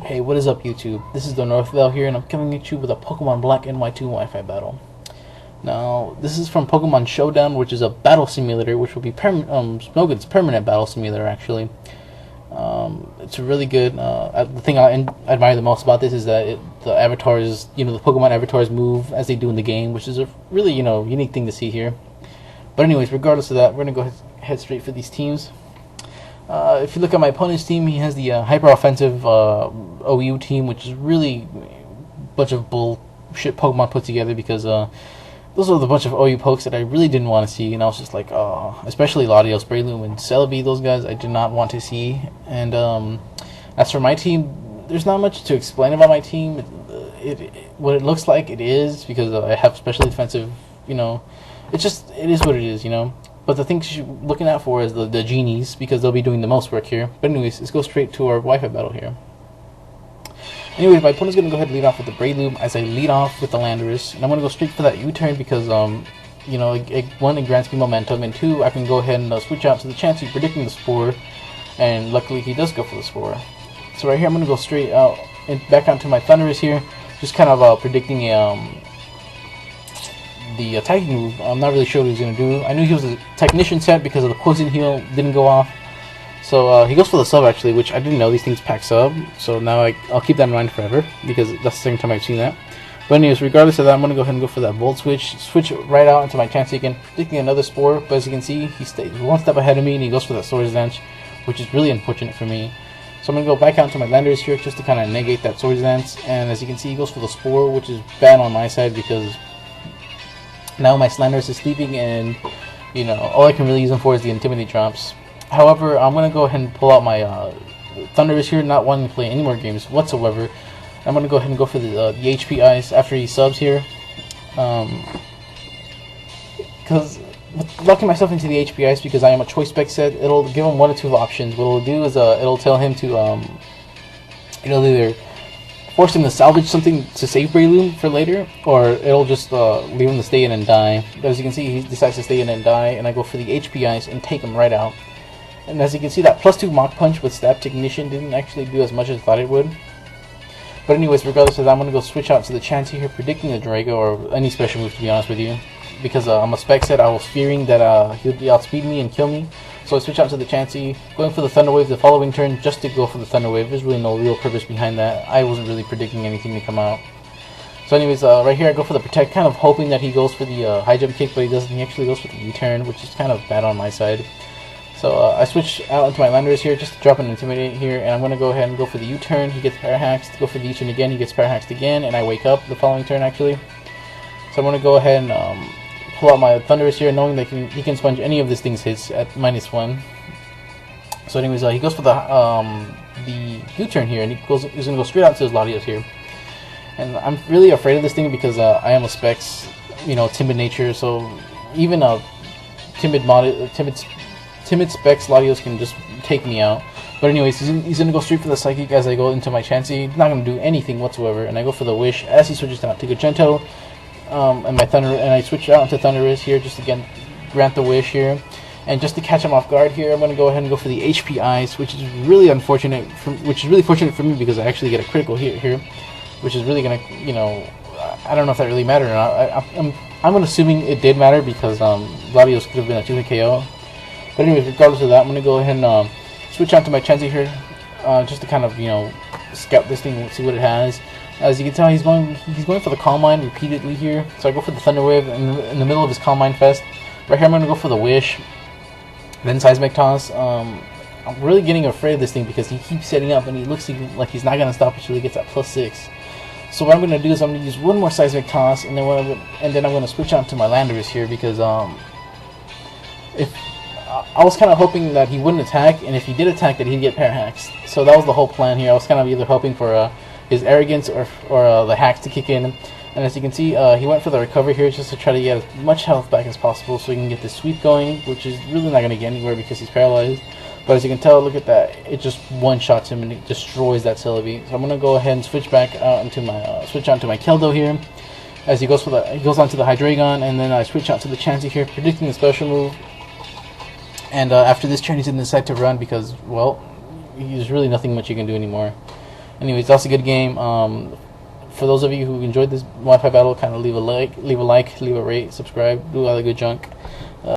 Hey, what is up, YouTube? This is TheNorthVeil here, and I'm coming at you with a Pokemon Black and White 2 Wi-Fi battle. Now, this is from PokeShowdown, which is a battle simulator, which will be Smogon's permanent battle simulator, actually. It's really good. The thing I admire the most about this is that the avatars, the Pokemon avatars move as they do in the game, which is a really, unique thing to see here. But anyways, regardless of that, we're going to go head straight for these teams. If you look at my opponent's team, he has the hyper-offensive OU team, which is really a bunch of bullshit Pokemon put together, because those are the bunch of OU pokes that I really didn't want to see, and I was just like, especially Latios, Breloom, and Celebi, those guys I did not want to see. And as for my team, there's not much to explain about my team. What it looks like, it is, because I have specially defensive, it is what it is, But the things you're looking out for is the Genies, because they'll be doing the most work here. But anyways, let's go straight to our Wi-Fi battle here. Anyways, my opponent's going to go ahead and lead off with the Breloom as I lead off with the Landorus. And I'm going to go straight for that U-turn because, one, it grants me momentum, and two, I can go ahead and switch out to the Chansey, predicting the Spore. And luckily, he does go for the Spore. So right here, I'm going to go straight out and back onto my Thundurus here, just kind of predicting the attacking move. I'm not really sure what he was going to do. I knew he was a Technician set because of the Poison Heal didn't go off. So he goes for the sub, actually, which I didn't know these things pack sub. So now I'll keep that in mind forever, because that's the second time I've seen that. But anyways, regardless of that, I'm going to go ahead and go for that Volt Switch. Switch right out into my Chansey again, predicting another Spore. But as you can see, he stays one step ahead of me, and he goes for that Swords Dance, which is really unfortunate for me. So I'm going to go back out to my Landorus here just to kind of negate that Swords Dance. And as you can see, he goes for the Spore, which is bad on my side, because now my Landorus is sleeping, and all I can really use him for is the Intimidate drops. However, I'm going to go ahead and pull out my Thundurus here, not wanting to play any more games whatsoever. I'm going to go ahead and go for the HP Ice after he subs here. Because locking myself into the HP Ice, because I am a Choice Spec set, it'll give him one or two options. What it'll do is it'll tell him to it'll either force him to salvage something to save Breloom for later, or it'll just leave him to stay in and die. But as you can see, he decides to stay in and die, and I go for the HP Ice and take him right out. And as you can see, that +2 Mach Punch with Stab Technician didn't actually do as much as I thought it would. But anyways, regardless of that, I'm going to go switch out to the Chansey here, predicting the Drago, or any special move, to be honest with you. Because I'm a spec set, I was fearing that he'll outspeed me and kill me. So I switch out to the Chansey, going for the Thunder Wave the following turn, just to go for the Thunder Wave. There's really no real purpose behind that. I wasn't really predicting anything to come out. So anyways, right here I go for the Protect, kind of hoping that he goes for the High Jump Kick, but he doesn't. He actually goes for the U-turn, which is kind of bad on my side. So I switch out into my Landorus here, just to drop an Intimidate here, and I'm going to go ahead and go for the U-turn. He gets Parahaxed, go for the U-turn again, he gets Parahaxed again, and I wake up the following turn, actually. So I'm going to go ahead and pull out my Thundurus here, knowing that he can sponge any of this thing's hits at -1. So anyways, he goes for the U-turn here, and he's going to go straight out to his Latios here. And I'm really afraid of this thing because I am a Specs, timid nature, so even a timid Specs Latios can just take me out. But anyways, he's going to go straight for the Psychic as I go into my Chansey. Not going to do anything whatsoever, and I go for the Wish as he switches out to Gogento. And I switch out into Thundurus here, just to grant the Wish here. And just to catch him off guard here, I'm going to go ahead and go for the HP Ice, which is really unfortunate. Which is really fortunate for me, because I actually get a critical hit here, which is really going to, I don't know if that really mattered or not. I'm assuming it did matter, because Latios could have been a 2-hit KO. But anyways, regardless of that, I'm going to go ahead and switch out to my Chansey here, just to kind of, scout this thing and see what it has. As you can tell, he's going for the Calm Mind repeatedly here. So I go for the Thunder Wave in the middle of his Calm Mind Fest. Right here, I'm going to go for the Wish, then Seismic Toss. I'm really getting afraid of this thing because he keeps setting up, and he looks like he's not going to stop until he gets that +6. So what I'm going to do is I'm going to use one more Seismic Toss, and then I'm going to switch out to my Landorus here, because if I was kind of hoping that he wouldn't attack, and if he did attack, that he'd get Parahaxed. So that was the whole plan here. I was kind of either hoping for his Arrogance or the Hacks to kick in. And as you can see, he went for the Recover here just to try to get as much health back as possible so he can get this sweep going, which is really not going to get anywhere because he's paralyzed. But as you can tell, look at that. It just one-shots him and it destroys that Celebi. So I'm going to go ahead and switch back out into my switch out to my Keldo here. As he goes onto the Hydreigon, and then I switch out to the Chansey here, predicting the special move. And after this turn, he's going to decide to run because, well, there's really nothing much you can do anymore. Anyways, that's a good game. For those of you who enjoyed this Wi-Fi battle, kind of leave a like, leave a rate, subscribe, do all the good junk.